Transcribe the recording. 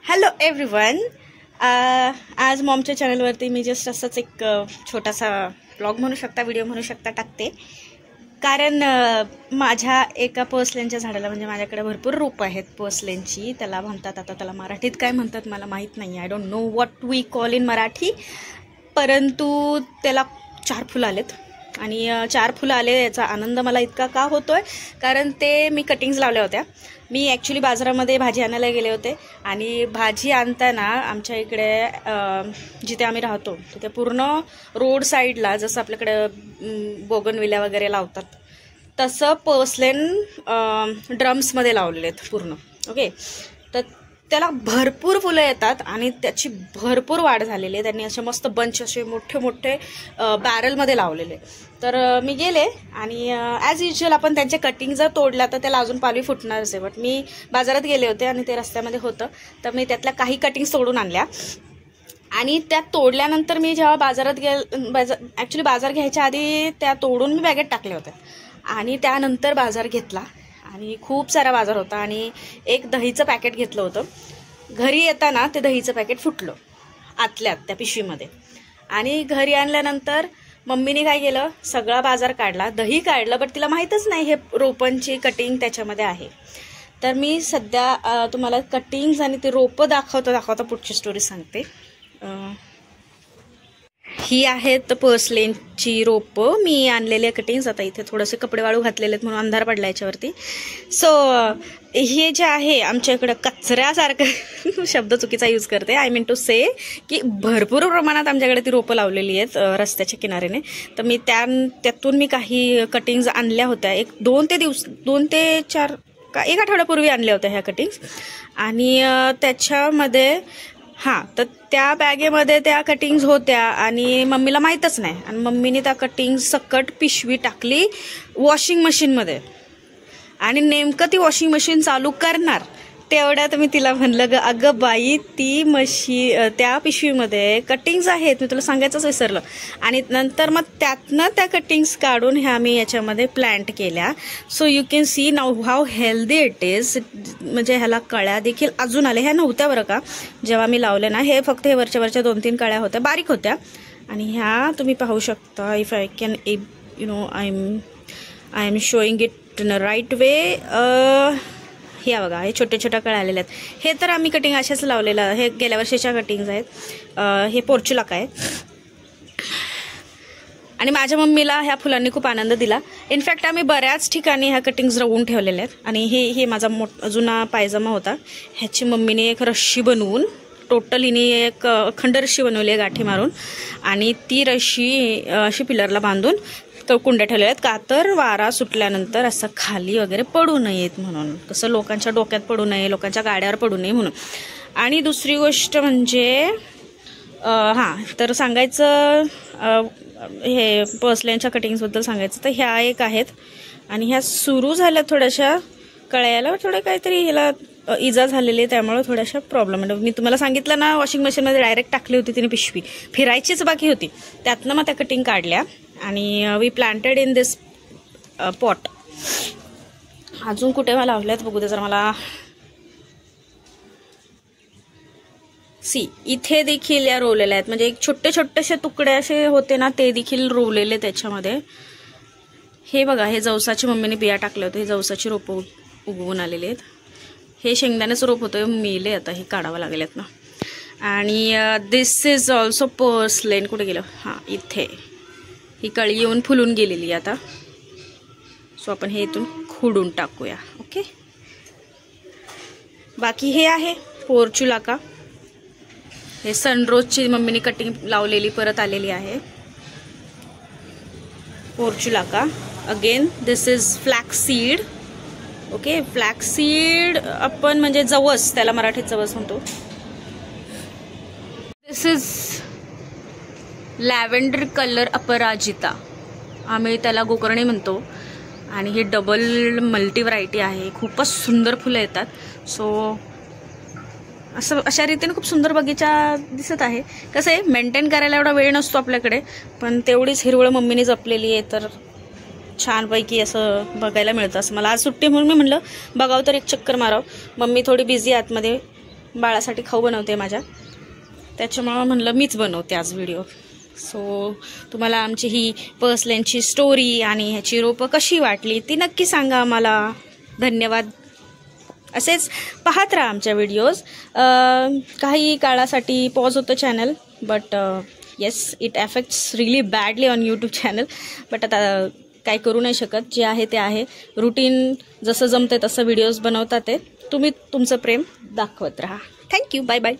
Hello everyone. आज मॉमच्या चॅनलवरती मी just असंच एक छोटासा ब्लॉग म्हणू शकता, व्हिडिओ म्हणू शकता टाकते. कारण माझ्या एका पर्सलेनच्या झाडाला, म्हणजे माझ्याकडे भरपूर रोपं आहेत पर्सलेनची. त्याला म्हणतात, आता त्याला मराठीत काय म्हणतात मला माहीत नाही. I don't know what we call in Marathi. परंतु त्याला 4 फुलं आलेत आणि 4 फुलं आले याचा आनंद मला इतका का होतोय, कारण ते मी कटिंग्स लावल्या होत्या. मी ॲक्च्युली बाजारामध्ये भाजी आणायला गेले होते आणि भाजी आणताना आमच्या इकडे जिथे आम्ही राहतो तिथे पूर्ण रोड साईडला जसं आपल्याकडे बोगनविल्या वगैरे लावतात तसं पर्सलेन ड्रम्समध्ये लावलेले आहेत पूर्ण. ओके, तर त्याला भरपूर फुलं येतात आणि त्याची भरपूर वाढ झालेली आहे. त्यांनी असे मस्त बंच असे मोठे मोठे बॅरलमध्ये लावलेले. तर मी गेले आणि ॲज युज्युअल आपण त्यांचे कटिंग जर तोडला तर त्याला अजून पालवी फुटणारच आहे. बट मी बाजारात गेले होते आणि ते रस्त्यामध्ये होतं, तर मी त्यातल्या काही कटिंग्स तोडून आणल्या. आणि त्या तोडल्यानंतर मी जेव्हा बाजारात ॲक्च्युली बाजार घ्यायच्या आधी त्या तोडून मी बॅगेत टाकले होते आणि त्यानंतर बाजार घेतला आणि खूप सारा बाजार होता आणि एक दहीचं पॅकेट घेतलं होतं. घरी येताना ते दहीचं पॅकेट फुटलं आतल्यात त्या पिशवीमध्ये. आणि घरी आणल्यानंतर मम्मीने काय केलं, सगळा बाजार काढला, दही काढलं, बट तिला माहीतच नाही हे रोपांची कटिंग त्याच्यामध्ये आहे. तर मी सध्या तुम्हाला कटिंग्स आणि ते रोपं दाखवता पुढची स्टोरी सांगते. ही आहेत पर्सलेनची रोपं, मी आणलेले कटिंग्स. आता इथे थोडेसे कपडे वाळू घातलेले आहेत म्हणून अंधार पडला याच्यावरती. सो हे जे आहे आमच्या इकडं कचऱ्यासारखं शब्द चुकीचा यूज करते, आय मीन टू से की भरपूर प्रमाणात आमच्याकडे ती रोपं लावलेली आहेत रस्त्याच्या किनाऱ्याने. तर मी त्यातून मी काही कटिंग्स आणल्या होत्या. 2 ते 4 एक आठवड्यापूर्वी आणल्या होत्या ह्या कटिंग्स. आणि त्याच्यामध्ये तर त्या बॅगेमध्ये त्या कटिंग्स होत्या आणि मम्मीला माहीतच नाही. आणि मम्मीने त्या कटिंग्स सकट पिशवी टाकली वॉशिंग मशीनमध्ये. आणि नेमकं ती वॉशिंग मशीन चालू करणार तेवढ्यात मी तिला म्हणलं, अगं बाई, त्या पिशवीमध्ये कटिंग्स आहेत, मी तुला सांगायचंच विसरलं. आणि नंतर मग त्यातनं त्या कटिंग्स काढून ह्या मी याच्यामध्ये प्लांट केल्या. So you can see now how healthy it is. म्हणजे ह्याला कळ्या देखील अजून आले. ह्या नव्हत्या बरं का जेव्हा मी लावले ना, हे फक्त हे वरच्या 2-3 कळ्या होत्या, बारीक होत्या. आणि ह्या तुम्ही पाहू शकता, if I can I am showing it in a right way. हे बघा, हे छोटे कळ्या आलेले आहेत. हे तर आम्ही कटिंग अशाच लावलेलं, हे गेल्या वर्षीच्या कटिंग्स आहेत. हे पोर्चुलाका आहे. आणि माझ्या मम्मीला ह्या फुलांनी खूप आनंद दिला. इनफॅक्ट आम्ही बऱ्याच ठिकाणी ह्या कटिंग्स रवून ठेवलेल्या आहेत. आणि हे माझा जुना पायजमा होता, ह्याची मम्मीने एक रश्शी बनवून, टोटल हिने एक अखंड रश्शी बनवली आहे गाठी मारून. आणि ती रश्शी अशी पिलरला बांधून कुंड्या ठेवलेल्या आहेत, का तर वारा सुटल्यानंतर असं खाली वगैरे पडू नयेत म्हणून, कसं लोकांच्या डोक्यात पडू नये, लोकांच्या गाड्यावर पडू नये म्हणून. आणि दुसरी गोष्ट म्हणजे तर सांगायचं, हे पर्सलेनच्या कटिंग्सबद्दल सांगायचं तर ह्या एक आहेत. आणि ह्या सुरू झाल्या थोड्याशा कळ्याला, थोडं काहीतरी ह्याला इजा झालेली आहे, त्यामुळे थोड्याशा प्रॉब्लेम आहे. मी तुम्हाला सांगितलं ना, वॉशिंग मशीनमध्ये डायरेक्ट टाकली होती तिने पिशवी, फिरायचीच बाकी होती. त्यातनं मग त्या कटिंग काढल्या आणि we planted in this pot. अजून कुठे मला लावल्यात बघू दे जर मला. इथे देखील या रोवलेल्या आहेत. म्हणजे एक छोटेसे तुकडे असे होते ना, ते देखील रोवलेले त्याच्यामध्ये. हे बघा, हे जवसाची मम्मीने बिया टाकले होते, हे जवसाची रोपं उगवून आलेले आहेत. हे शेंगदाण्याचं रोप होतं, मेले, आता हे काढावं लागेल ना. आणि दिस इज ऑल्सो पर्सलेन. कुठे गेलं? इथे ही कळी येऊन फुलून गेलेली आता. सो आपण हे इथून खुडून टाकूया. ओके, बाकी हे आहे पोर्चुलाका. हे सनरोजची मम्मीने कटिंग लावलेली परत आलेली आहे, portulaca. Again this is flax seed. Okay, flax seed आपण म्हणजे जवस, त्याला मराठीत जवस म्हणतो. This is lavender colour aparajita, आम्ही त्याला गोकर्णी म्हणतो. आणि ही डबल मल्टी व्हरायटी आहे, खूपच सुंदर फुलं येतात. सो अशा रीतीने खूप सुंदर बगीचा दिसत आहे. कसं आहे, मेंटेन करायला एवढा वेळ नसतो आपल्याकडे, पण तेवढीच हिरवळ मम्मीने जपलेली आहे, तर छानपैकी असं बघायला मिळतं. असं मला आज सुट्टी म्हणून मी म्हणलं बघावं तर एक चक्कर मारावं. मम्मी थोडी बिझी आतमध्ये, बाळासाठी खाऊ बनवते माझ्या, त्याच्यामुळं म्हणलं मीच बनवते आज व्हिडिओ. सो तुम्हाला आमची ही पर्सल्यांची स्टोरी आणि ह्याची रोपं कशी वाटली ती नक्की सांगा आम्हाला. धन्यवाद. असेच पाहत राहा आमच्या व्हिडिओज. काही काळासाठी पॉज होतं channel, but yes it affects relief badly on YouTube channel. But आता काय करू नाही शकत, जे आहे ते आहे. रुटीन जसं जमते तसं व्हिडिओज बनवतात ते. तुम्ही तुमचं प्रेम दाखवत राहा. थँक्यू. Bye bye.